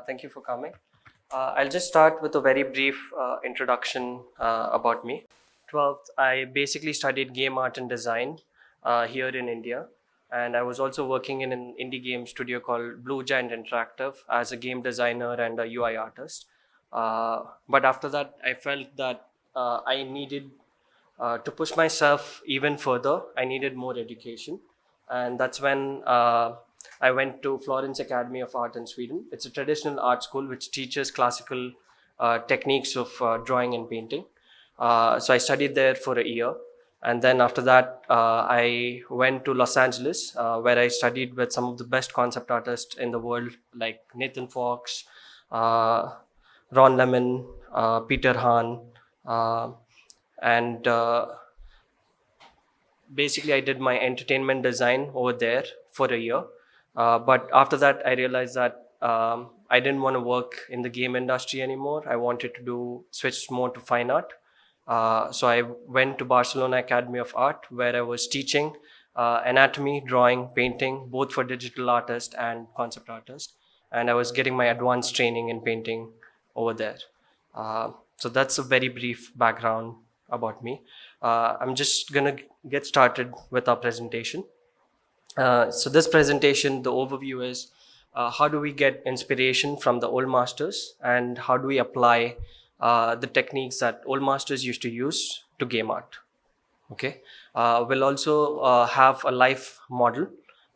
Thank you for coming. I'll just start with a very brief introduction about me. 12th, I basically studied game art and design here in India. And I was also working in an indie game studio called Blue Giant Interactive as a game designer and a UI artist. But after that, I felt that I needed to push myself even further. I needed more education. And that's when I went to Florence Academy of Art in Sweden. It's a traditional art school which teaches classical techniques of drawing and painting. So I studied there for a year. And then after that, I went to Los Angeles, where I studied with some of the best concept artists in the world, like Nathan Fox, Ron Lemon, Peter Hahn, and basically I did my entertainment design over there for a year. But after that, I realized that I didn't want to work in the game industry anymore. I wanted to switch more to fine art. So I went to Barcelona Academy of Art, where I was teaching anatomy, drawing, painting, both for digital artists and concept artists. And I was getting my advanced training in painting over there. So that's a very brief background about me. I'm just gonna get started with our presentation. So this presentation, the overview is how do we get inspiration from the old masters, and how do we apply the techniques that old masters used to use to game art. Okay. We'll also have a live model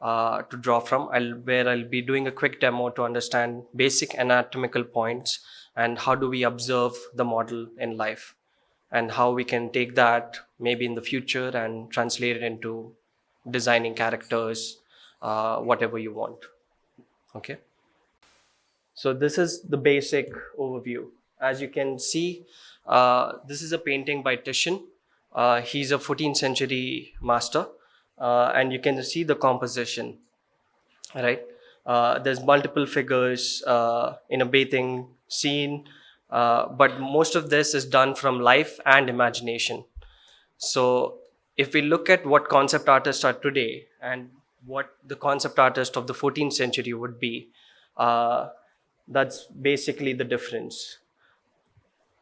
to draw from, where I'll be doing a quick demo to understand basic anatomical points and how do we observe the model in life, and how we can take that maybe in the future and translate it into designing characters, whatever you want. Okay. So this is the basic overview. As you can see, this is a painting by Titian. He's a 14th century master, and you can see the composition, right? There's multiple figures in a bathing scene, but most of this is done from life and imagination. So if we look at what concept artists are today and what the concept artist of the 14th century would be, that's basically the difference.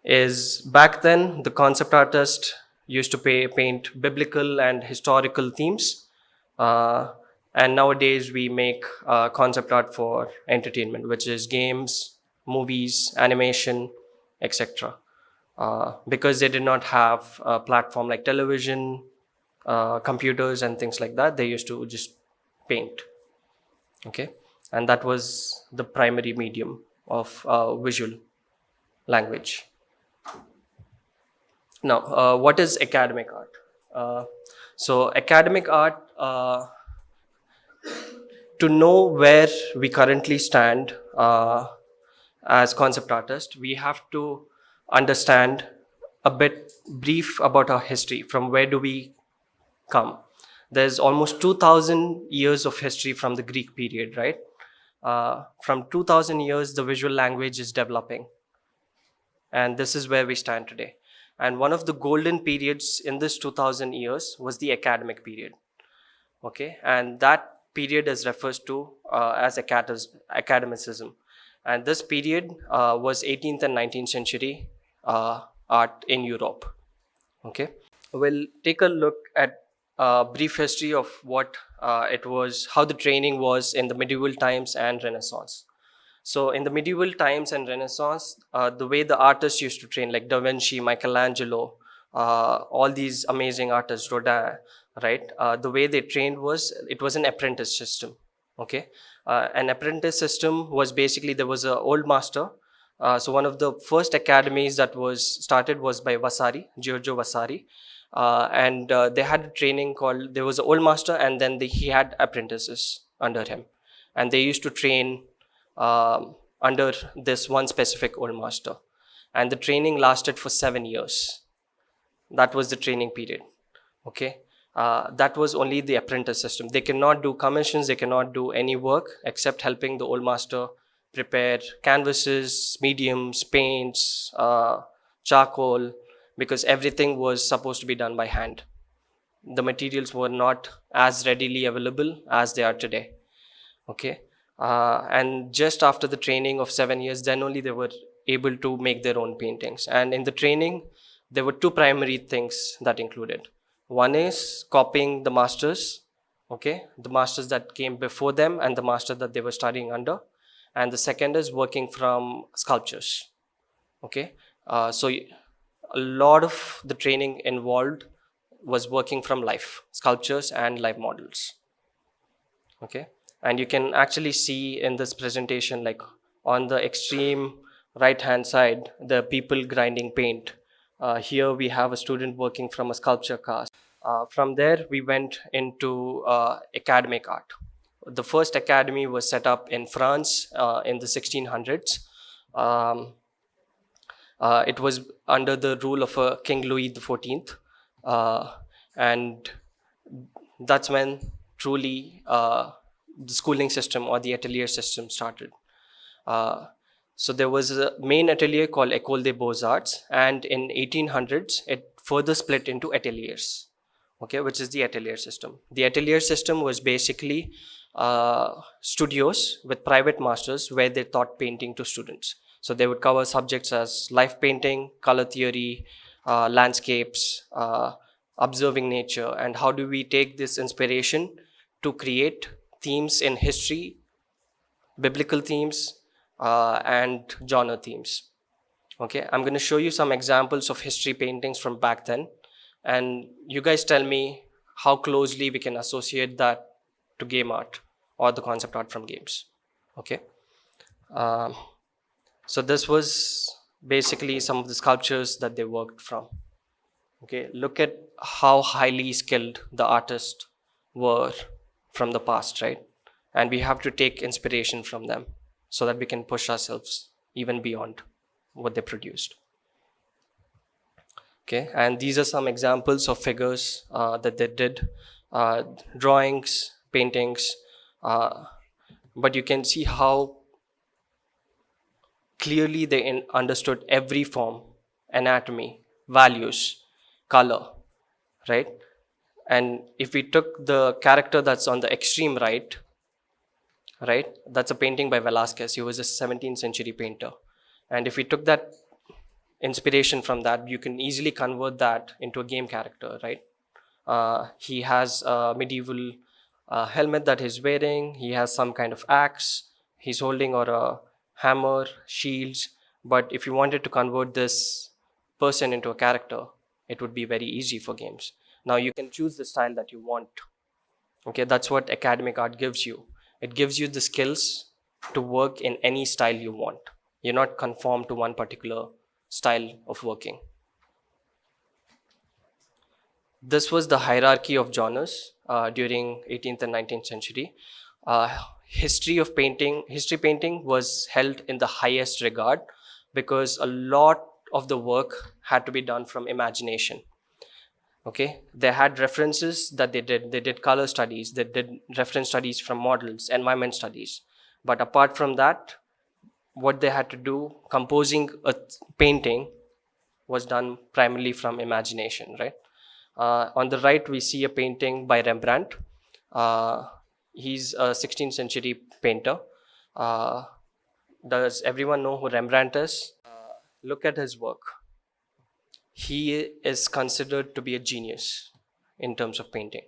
Is back then the concept artist used to paint biblical and historical themes, and nowadays we make concept art for entertainment, which is games, movies, animation, etc. Because they did not have a platform like television, computers and things like that, they used to just paint. Okay. And that was the primary medium of visual language. Now, what is academic art? So academic art, to know where we currently stand as concept artists, we have to understand a bit brief about our history. From where do we come? There's almost 2000 years of history from the Greek period, right? From 2000 years, the visual language is developing. And this is where we stand today. And one of the golden periods in this 2000 years was the academic period. Okay. And that period is referred to as academicism. And this period was 18th and 19th century art in Europe. Okay. We'll take a look at a brief history of what it was, how the training was in the medieval times and Renaissance. So in the medieval times and Renaissance, the way the artists used to train, like Da Vinci, Michelangelo, all these amazing artists, Rodin, right? The way they trained was, it was an apprentice system. Okay. An apprentice system was basically, there was an old master. So one of the first academies that was started was by Vasari, Giorgio Vasari. And they had a training called, there was an old master, and then he had apprentices under him. And they used to train under this one specific old master. And the training lasted for 7 years. That was the training period. Okay. That was only the apprentice system. They cannot do commissions, they cannot do any work except helping the old master prepare canvases, mediums, paints, charcoal, because everything was supposed to be done by hand. The materials were not as readily available as they are today. Okay. And just after the training of 7 years, then only they were able to make their own paintings. And in the training, there were two primary things that included. One is copying the masters, okay, the masters that came before them and the master that they were studying under. And the second is working from sculptures, okay. So a lot of the training involved was working from life sculptures and live models, okay. And you can actually see in this presentation, like on the extreme right hand side, the people grinding paint. Here we have a student working from a sculpture cast. From there we went into academic art. The first academy was set up in France in the 1600s. um, it was under the rule of King Louis XIV, and that's when truly the schooling system or the atelier system started. Uh, so there was a main atelier called École des Beaux-Arts, and in 1800s it further split into ateliers, okay, which is the atelier system. The atelier system was basically studios with private masters where they taught painting to students. So they would cover subjects as life painting, color theory, landscapes, observing nature, and how do we take this inspiration to create themes in history, biblical themes, and genre themes. Okay, I'm going to show you some examples of history paintings from back then, and you guys tell me how closely we can associate that to game art or the concept art from games. Okay. Um, so this was basically some of the sculptures that they worked from. Okay, look at how highly skilled the artists were from the past, right? And we have to take inspiration from them so that we can push ourselves even beyond what they produced. Okay, and these are some examples of figures that they did, drawings, paintings, but you can see how clearly they understood every form, anatomy, values, color, right? And if we took the character that's on the extreme right, that's a painting by Velázquez. He was a 17th century painter. And if we took that inspiration from that, you can easily convert that into a game character, right? He has a medieval helmet that he's wearing. He has some kind of axe. He's holding or a hammer, shields. But if you wanted to convert this person into a character, it would be very easy for games. Now you can choose the style that you want. Okay, that's what academic art gives you. It gives you the skills to work in any style you want. You're not conformed to one particular style of working. This was the hierarchy of genres during 18th and 19th century. History painting was held in the highest regard because a lot of the work had to be done from imagination. Okay, they had references that they did color studies, they did reference studies from models, environment studies. But apart from that, what they had to do, composing a painting, was done primarily from imagination, right? On the right, we see a painting by Rembrandt. He's a 16th century painter. Does everyone know who Rembrandt is? Look at his work. He is considered to be a genius in terms of painting,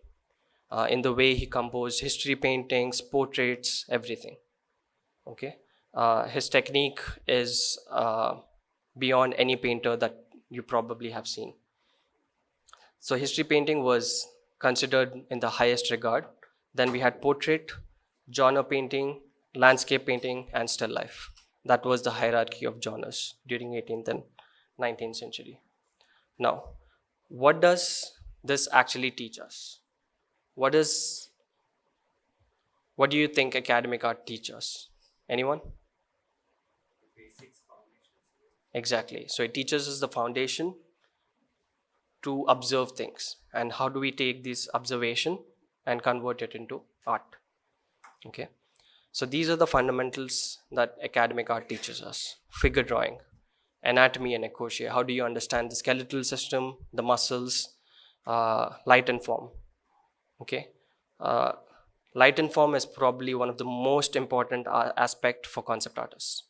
in the way he composed history paintings, portraits, everything. Okay, his technique is beyond any painter that you probably have seen. So history painting was considered in the highest regard. Then we had portrait, genre painting, landscape painting, and still life. That was the hierarchy of genres during 18th and 19th century. Now, what does this actually teach us? What do you think academic art teaches us? Anyone? Basics, foundations. Exactly. So it teaches us the foundation to observe things. And how do we take this observation and convert it into art? Okay. So these are the fundamentals that academic art teaches us. Figure drawing, anatomy and ecology. How do you understand the skeletal system, the muscles, light and form? Okay. Light and form is probably one of the most important aspect for concept artists.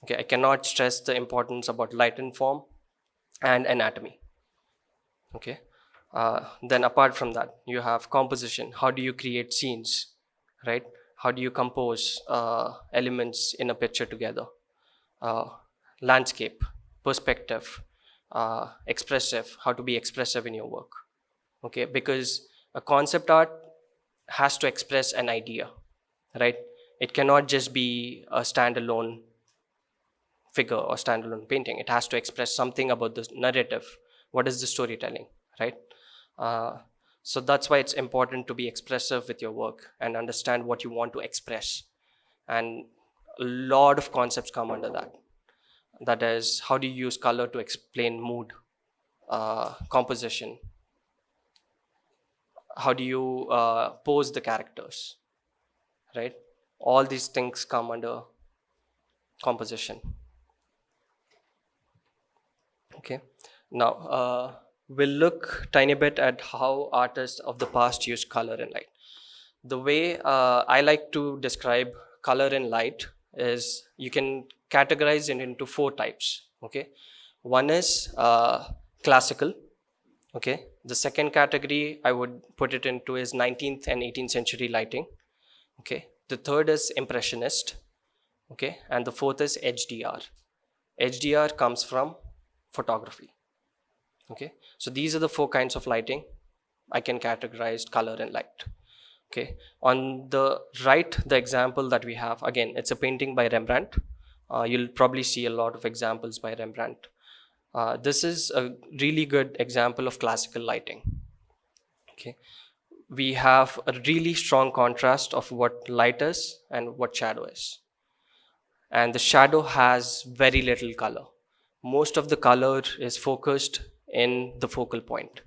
Okay, I cannot stress the importance about light and form and anatomy. Okay, then apart from that, you have composition. How do you create scenes, right? How do you compose elements in a picture together? uh, Landscape, perspective, expressive, how to be expressive in your work. Okay, because a concept art has to express an idea, right? It cannot just be a standalone figure or standalone painting. It has to express something about the narrative. What is the storytelling, right? uh, so that's why it's important to be expressive with your work and understand what you want to express. And a lot of concepts come under that. That is, how do you use color to explain mood, composition? How do you pose the characters, right? All these things come under composition. Okay, now we'll look tiny bit at how artists of the past used color and light. The way I like to describe color and light is, you can categorize it into four types. Okay, one is classical. Okay, the second category I would put it into is 19th and 18th century lighting. Okay, the third is impressionist. Okay, and the fourth is HDR. HDR comes from photography. Okay, so these are the four kinds of lighting I can categorize color and light. Okay, on the right, the example that we have, again, it's a painting by Rembrandt. You'll probably see a lot of examples by Rembrandt. This is a really good example of classical lighting. Okay, we have a really strong contrast of what light is and what shadow is. And the shadow has very little color. Most of the color is focused in the focal point.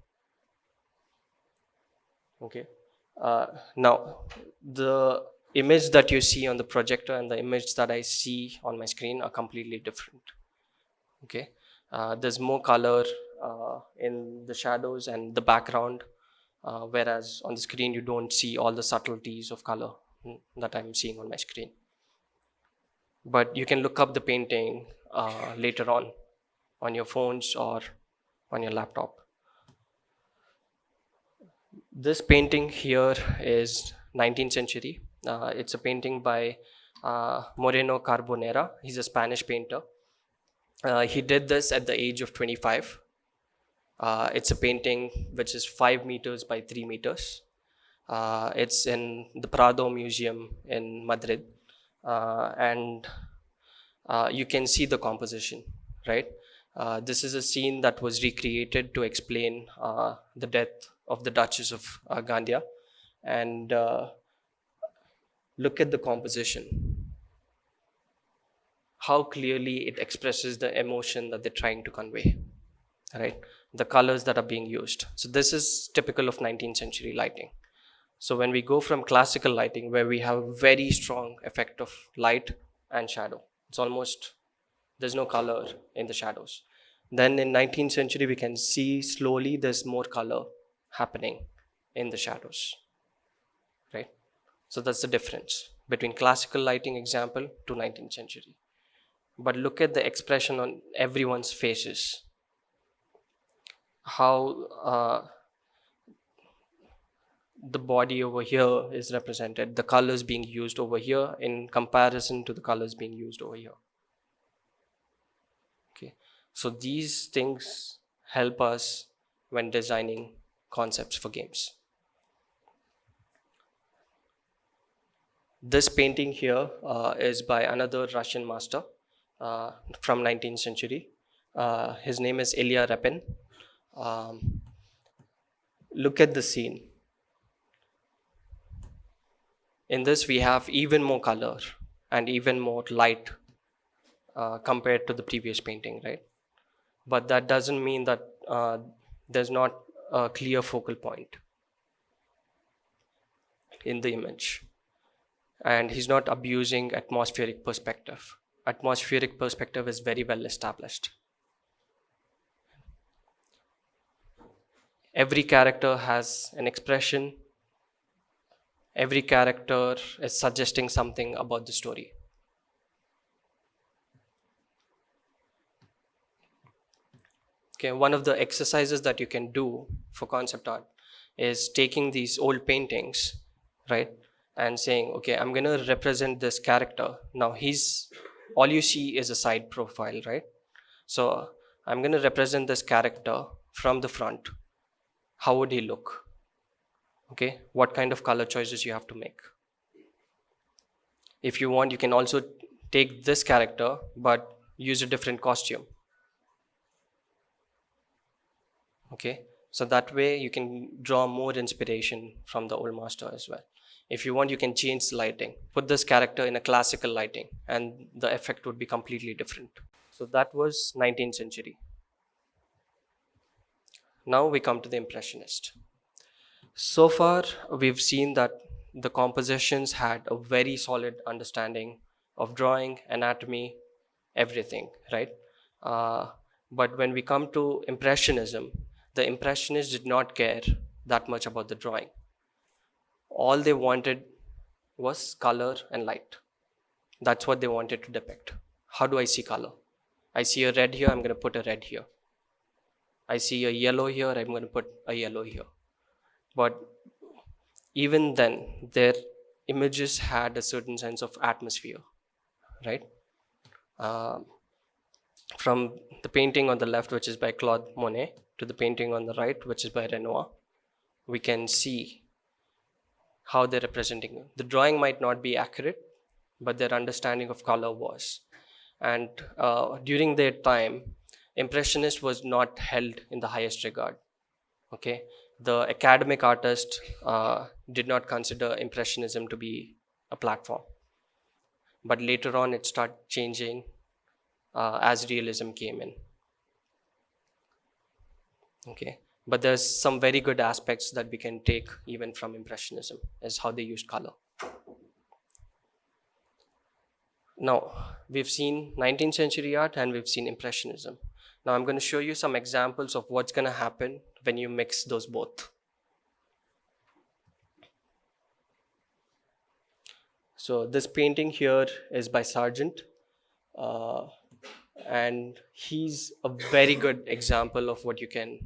Okay, now the image that you see on the projector and the image that I see on my screen are completely different. Okay, there's more color in the shadows and the background, whereas on the screen you don't see all the subtleties of color that I'm seeing on my screen. But you can look up the painting later on your phones or on your laptop. This painting here is 19th century. It's a painting by Moreno Carbonera. He's a Spanish painter. He did this at the age of 25. It's a painting which is 5 meters by 3 meters. It's in the Prado Museum in Madrid. And you can see the composition, right? This is a scene that was recreated to explain the death of the Duchess of Gandia. And look at the composition, how clearly it expresses the emotion that they're trying to convey, right? The colors that are being used. So this is typical of 19th century lighting. So when we go from classical lighting, where we have a very strong effect of light and shadow, it's almost, there's no color in the shadows. Then in 19th century, we can see slowly there's more color happening in the shadows, right? So that's the difference between classical lighting example to 19th century. But look at the expression on everyone's faces, how the body over here is represented, the colors being used over here in comparison to the colors being used over here. Okay, so these things help us when designing concepts for games. This painting here is by another Russian master from 19th century. His name is Ilya Repin. Look at the scene. In this, we have even more color and even more light compared to the previous painting, right? But that doesn't mean that there's not a clear focal point in the image. And he's not abusing atmospheric perspective. Atmospheric perspective is very well established. Every character has an expression Every character is suggesting something about the story. Okay, one of the exercises that you can do for concept art is taking these old paintings, right, and saying, okay, I'm going to represent this character. Now he's, all you see is a side profile, right? So I'm going to represent this character from the front. How would he look? Okay, what kind of color choices you have to make. If you want, you can also take this character but use a different costume. Okay, so that way you can draw more inspiration from the old master as well. If you want, you can change the lighting, put this character in a classical lighting, and the effect would be completely different. So that was 19th century. Now we come to the impressionist. So far we've seen that the compositions had a very solid understanding of drawing, anatomy, everything, right? uh, but when we come to impressionism, the impressionists did not care that much about the drawing. All they wanted was color and light. That's what they wanted to depict. How do I see color? I see a red here, I'm going to put a red here. I see a yellow here, I'm going to put a yellow here. But even then, their images had a certain sense of atmosphere, right? Um, from the painting on the left, which is by Claude Monet, to the painting on the right, which is by Renoir, we can see how they're representing it. The drawing might not be accurate, but their understanding of color was. And during their time, Impressionist was not held in the highest regard. Okay, the academic artist did not consider Impressionism to be a platform. But later on, it started changing as realism came in. Okay, but there's some very good aspects that we can take even from Impressionism, is how they used color. Now we've seen 19th century art and we've seen Impressionism. Now I'm going to show you some examples of what's going to happen when you mix those both. So this painting here is by Sargent, and he's a very good example of what you can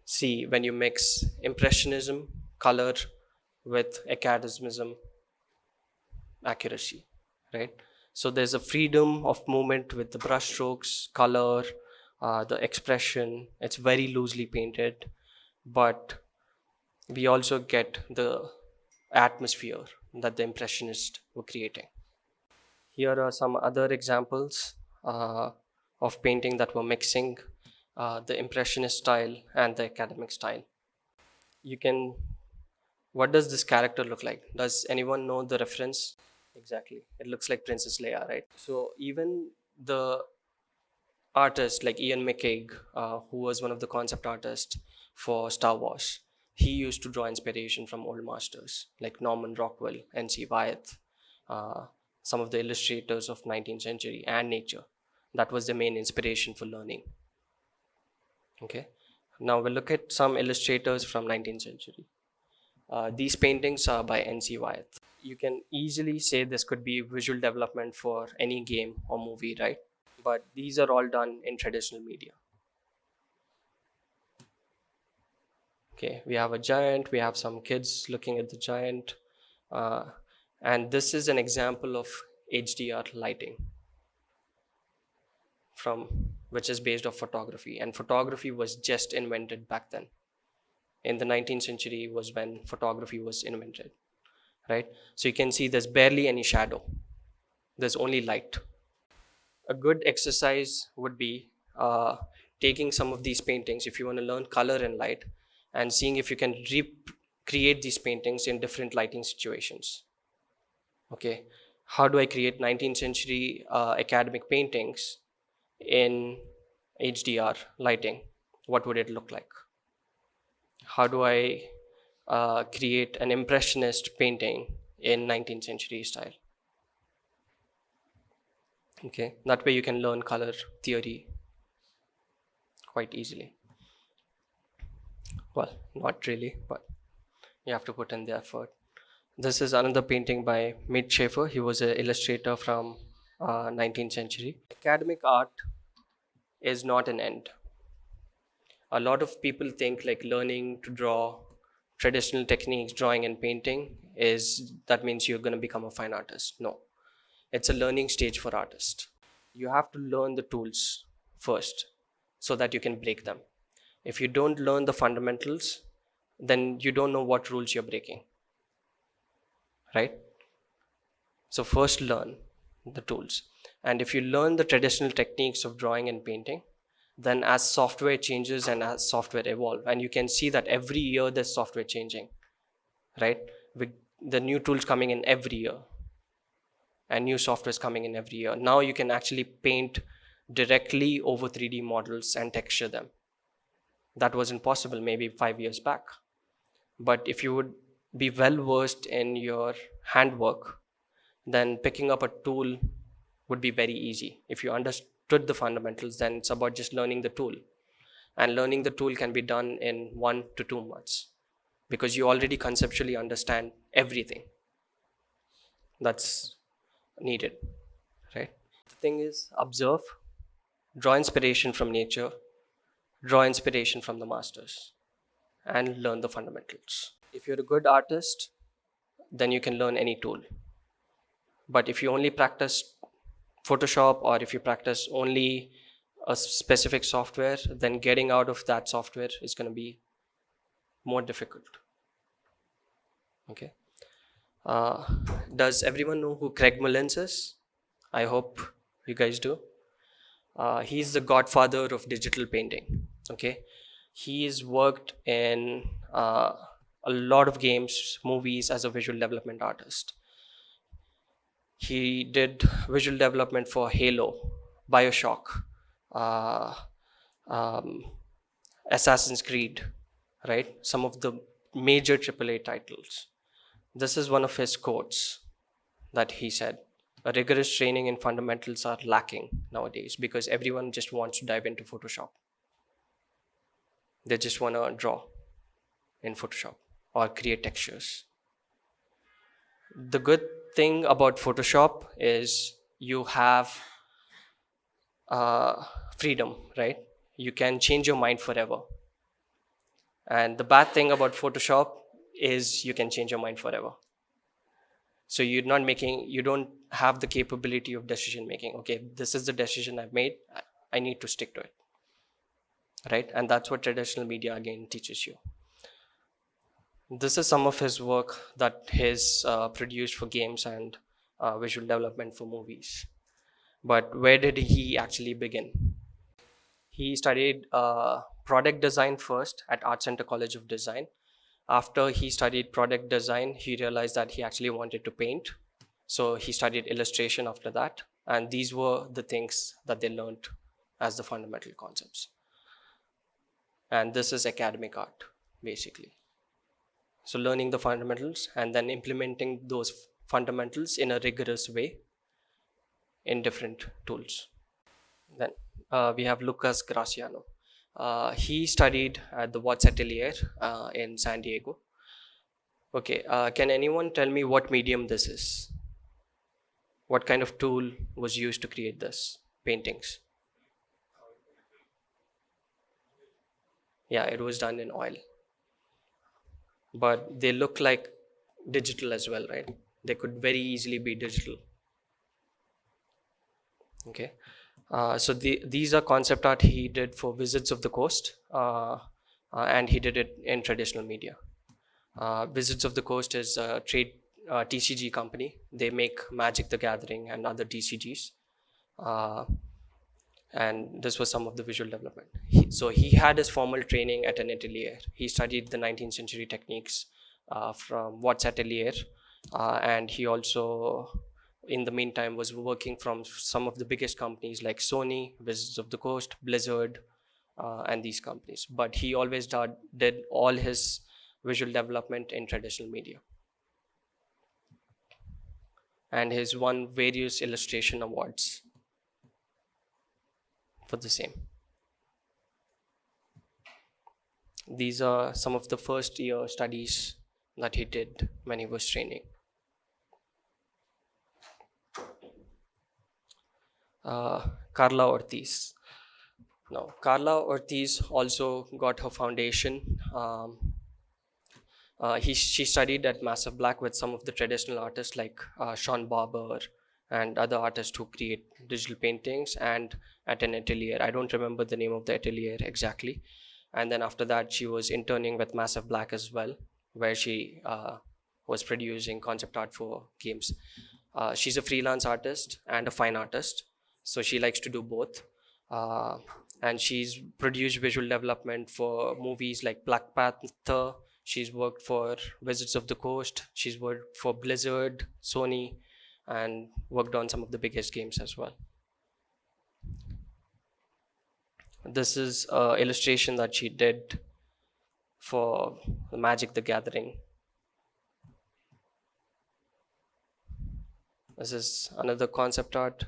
see when you mix Impressionism, color, with academicism, accuracy, right? So there's a freedom of movement with the brush strokes, color, the expression. It's very loosely painted, but we also get the atmosphere that the Impressionists were creating. Here are some other examples of painting that were mixing the Impressionist style and the academic style. You can, what does this character look like? Does anyone know the reference? Exactly. It looks like Princess Leia, right? So even the artist like Ian McCaig, who was one of the concept artists for Star Wars, he used to draw inspiration from old masters like Norman Rockwell, N.C. Wyeth, some of the illustrators of 19th century and nature. That was the main inspiration for learning. Okay. Now we'll look at some illustrators from 19th century. These paintings are by N.C. Wyeth. You can easily say this could be visual development for any game or movie, right? But these are all done in traditional media. Okay, we have a giant, we have some kids looking at the giant, and this is an example of HDR lighting, from which is based off photography, and photography was just invented back then. In the 19th century was when photography was invented, right? So you can see there's barely any shadow, there's only light. A good exercise would be taking some of these paintings, if you want to learn color and light, and seeing if you can recreate these paintings in different lighting situations. Okay, how do I create 19th century academic paintings in HDR lighting? What would it look like? How do I create an impressionist painting in 19th century style? Okay, that way you can learn color theory quite easily. Well, not really, but You have to put in the effort. This is another painting by Mid Schaefer. He was an illustrator from 19th century. Academic art is not an end. A lot of people think like learning to draw traditional techniques, drawing and painting, is that means you're going to become a fine artist. No, it's a learning stage for artists. You have to learn the tools first so that you can break them. If you don't learn the fundamentals, then you don't know what rules you're breaking, right? So first learn the tools. And if you learn the traditional techniques of drawing and painting, then as software changes and as software evolve, and you can see that every year there's software changing, right? With the new tools coming in every year and new softwares coming in every year. Now you can actually paint directly over 3D models and texture them. That wasn't possible maybe 5 years back. But if you would be well versed in your handwork, then picking up a tool would be very easy. If you understood the fundamentals, then it's about just learning the tool. And learning the tool can be done in 1 to 2 months because you already conceptually understand everything that's needed, right? The thing is, observe, draw inspiration from nature, draw inspiration from the masters, and learn the fundamentals. If you're a good artist, then you can learn any tool. But if you only practice Photoshop or if you practice only a specific software, then getting out of that software is going to be more difficult. Okay. Does everyone know who Craig Mullins is? I hope you guys do. He's the godfather of digital painting. Okay. He's worked in a lot of games, movies as a visual development artist. He did visual development for Halo, Bioshock, uh, um, Assassin's Creed, right? Some of the major AAA titles. This is one of his quotes that he said. A rigorous training in fundamentals are lacking nowadays because everyone just wants to dive into Photoshop. They just want to draw in Photoshop or create textures. The good thing about Photoshop is you have freedom, right? You can change your mind forever. And the bad thing about Photoshop is you can change your mind forever. So you don't have the capability of decision making. Okay, this is the decision I've made. I need to stick to it, right? And that's what traditional media again teaches you. This is some of his work that he's produced for games and visual development for movies. But where did he actually begin? He studied product design first at Art Center College of Design. After he studied product design, he realized that he actually wanted to paint. So he studied illustration after that. And these were the things that they learned as the fundamental concepts. And this is academic art, basically. So learning the fundamentals and then implementing those fundamentals in a rigorous way in different tools. Then we have Lucas Graciano. He studied at the Watts Atelier in San Diego. Okay, can anyone tell me what medium this is? What kind of tool was used to create this paintings? Yeah, it was done in oil. But they look like digital as well, right? They could very easily be digital. Okay. So these are concept art he did for Wizards of the Coast, and he did it in traditional media. Wizards of the Coast is a trade TCG company. They make Magic the Gathering and other TCGs. And this was some of the visual development. So he had his formal training at an atelier. He studied the 19th century techniques from Watts Atelier, and he also, in the meantime, was working from some of the biggest companies like Sony, Wizards of the Coast, Blizzard, and these companies. But he always did all his visual development in traditional media. And he's won various illustration awards for the same. These are some of the first year studies that he did when he was training. Carla Ortiz. Now, Carla Ortiz also got her foundation. She studied at Massive Black with some of the traditional artists like Sean Barber and other artists who create digital paintings, and at an atelier. I don't remember the name of the atelier exactly. And then after that, she was interning with Massive Black as well, where she was producing concept art for games. She's a freelance artist and a fine artist, so she likes to do both. And she's produced visual development for movies like Black Panther. She's worked for Wizards of the Coast. She's worked for Blizzard, Sony, and worked on some of the biggest games as well. This is an illustration that she did for Magic the Gathering. This is another concept art,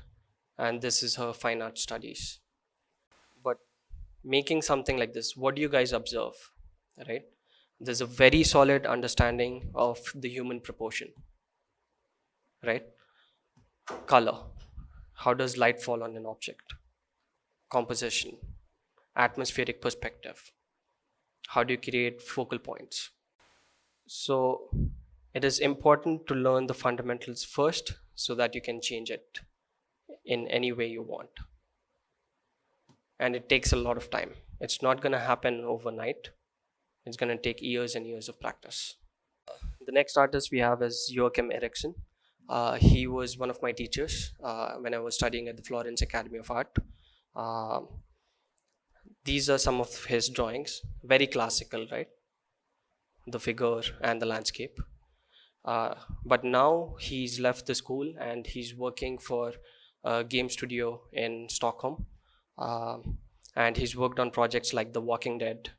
and this is her fine art studies. But making something like this, what do you guys observe, right? There's a very solid understanding of the human proportion, right? Color, how does light fall on an object? Composition, atmospheric perspective, how do you create focal points? So it is important to learn the fundamentals first so that you can change it in any way you want. And it takes a lot of time. It's not going to happen overnight. It's going to take years and years of practice. The next artist we have is Joachim Eriksson. He was one of my teachers when I was studying at the Florence Academy of Art. These are some of his drawings, very classical, right? The figure and the landscape. But now he's left the school and he's working for a game studio in Stockholm. And he's worked on projects like The Walking Dead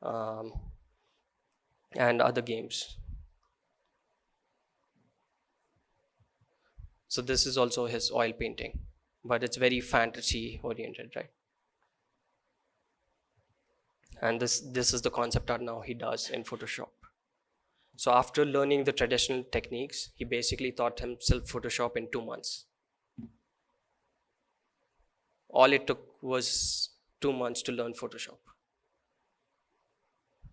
and other games. So this is also his oil painting, but it's very fantasy oriented, right? And this is the concept art now he does in Photoshop. So after learning the traditional techniques, he basically taught himself Photoshop in 2 months. All it took was 2 months to learn Photoshop.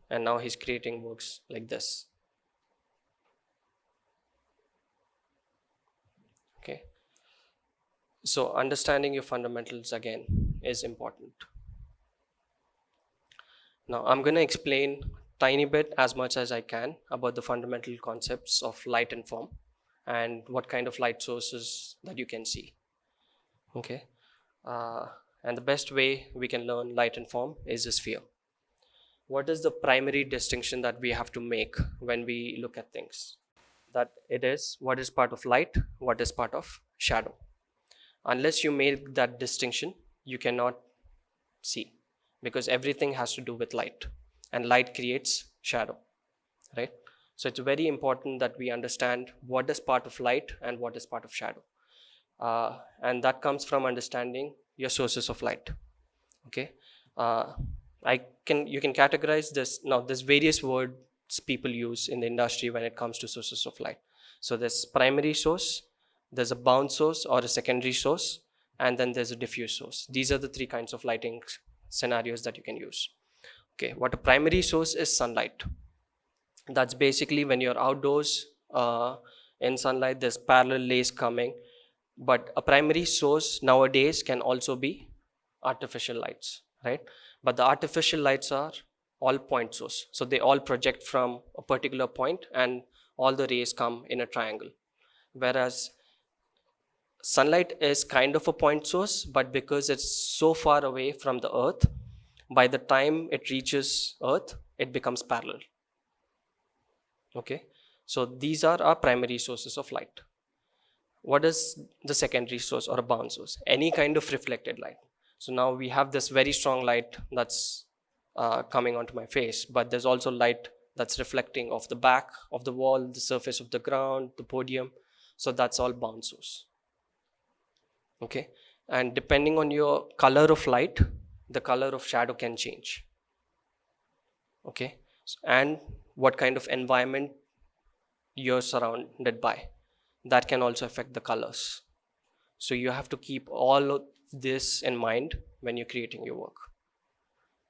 And now he's creating works like this. Okay. So understanding your fundamentals again is important. Now I'm going to explain tiny bit, as much as I can, about the fundamental concepts of light and form and what kind of light sources that you can see. Okay. And the best way we can learn light and form is a sphere. What is the primary distinction that we have to make when we look at things? That it is what is part of light, what is part of shadow. Unless you make that distinction, you cannot see, because everything has to do with light, and light creates shadow, right? So it's very important that we understand what is part of light and what is part of shadow. And that comes from understanding your sources of light. Okay. You can categorize this. Now there's various words people use in the industry when it comes to sources of light. So there's primary source, there's a bound source or a secondary source, and then there's a diffuse source. These are the three kinds of lighting scenarios that you can use. Okay, what a primary source is sunlight. That's basically when you're outdoors in sunlight, there's parallel rays coming. But a primary source nowadays can also be artificial lights, right? But the artificial lights are all point source. So they all project from a particular point and all the rays come in a triangle. Whereas sunlight is kind of a point source, but because it's so far away from the earth, by the time it reaches earth, it becomes parallel. Okay, so these are our primary sources of light. What is the secondary source or a bound source? Any kind of reflected light. So now we have this very strong light that's coming onto my face, but there's also light that's reflecting off the back of the wall, the surface of the ground, the podium. So that's all bound source. Okay, and depending on your color of light, the color of shadow can change. Okay, and what kind of environment you're surrounded by. That can also affect the colors. So you have to keep all of this in mind when you're creating your work.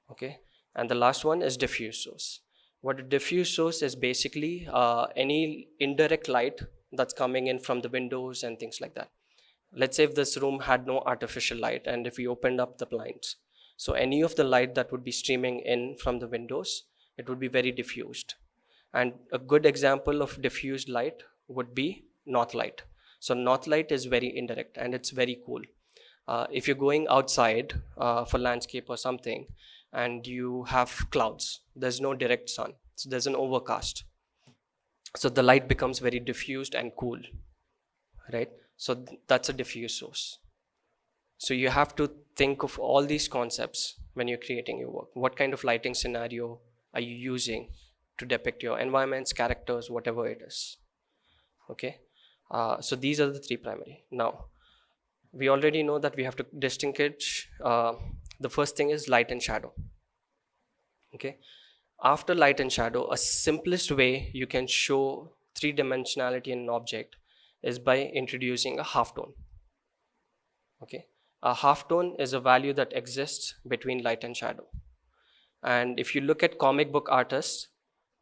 Okay, and the last one is diffuse source. What a diffuse source is basically any indirect light that's coming in from the windows and things like that. Let's say if this room had no artificial light and if we opened up the blinds, so any of the light that would be streaming in from the windows, it would be very diffused. And a good example of diffused light would be north light. So north light is very indirect and it's very cool. If you're going outside for landscape or something and you have clouds, there's no direct sun, so there's an overcast, so the light becomes very diffused and cool, right? So that's a diffuse source. So you have to think of all these concepts when you're creating your work. What kind of lighting scenario are you using to depict your environments, characters, whatever it is? Okay, so these are the three primary. Now we already know that we have to distinguish. The first thing is light and shadow. Okay, after light and shadow, a simplest way you can show three-dimensionality in an object is by introducing a halftone. Okay, a halftone is a value that exists between light and shadow. And if you look at comic book artists,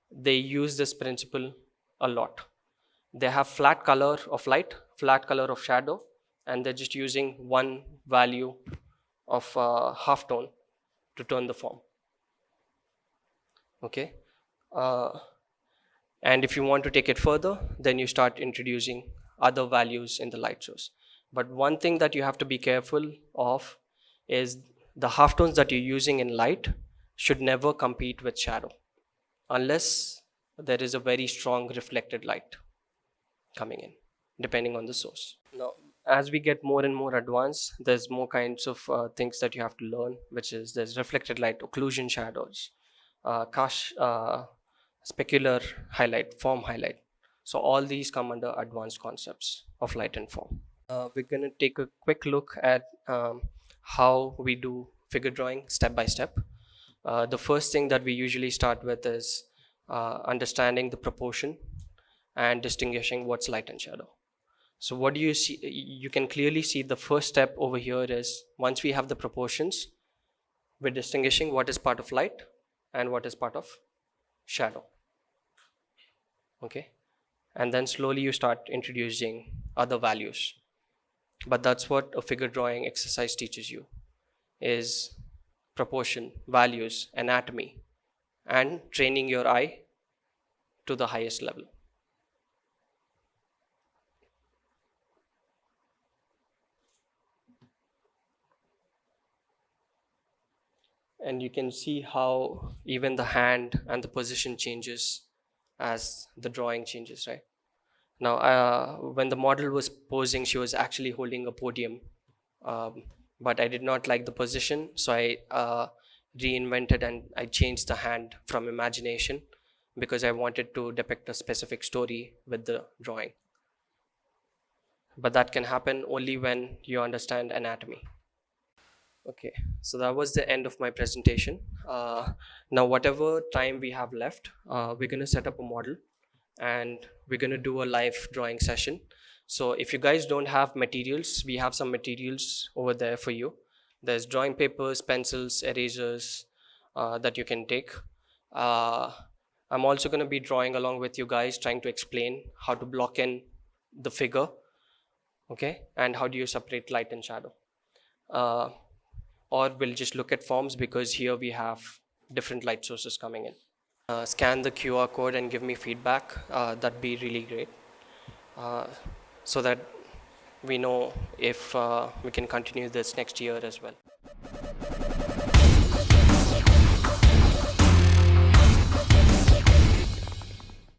they use this principle a lot. They have flat color of light, flat color of shadow, and they're just using one value of halftone to turn the form. Okay, and if you want to take it further, then you start introducing other values in the light source. But one thing that you have to be careful of is the halftones that you're using in light should never compete with shadow unless there is a very strong reflected light coming in, depending on the source. Now, as we get more and more advanced, there's more kinds of things that you have to learn, which is there's reflected light, occlusion shadows, specular highlight, form highlight. So all these come under advanced concepts of light and form. We're going to take a quick look at how we do figure drawing step by step. The first thing that we usually start with is understanding the proportion and distinguishing what's light and shadow. So what do you see? You can clearly see the first step over here is once we have the proportions, we're distinguishing what is part of light and what is part of shadow. Okay, and then slowly you start introducing other values. But that's what a figure drawing exercise teaches you, is proportion, values, anatomy, and training your eye to the highest level. And you can see how even the hand and the position changes as the drawing changes, right? Now, when the model was posing, she was actually holding a podium, but I did not like the position, so I reinvented and I changed the hand from imagination because I wanted to depict a specific story with the drawing. But that can happen only when you understand anatomy. Okay, so that was the end of my presentation. Now, whatever time we have left, we're going to set up a model and we're going to do a live drawing session. So if you guys don't have materials, we have some materials over there for you. There's drawing papers, pencils, erasers that you can take. I'm also going to be drawing along with you guys, trying to explain how to block in the figure, okay, and how do you separate light and shadow. Or we'll just look at forms because here we have different light sources coming in. Scan the QR code and give me feedback. That'd be really great, so that we know if we can continue this next year as well.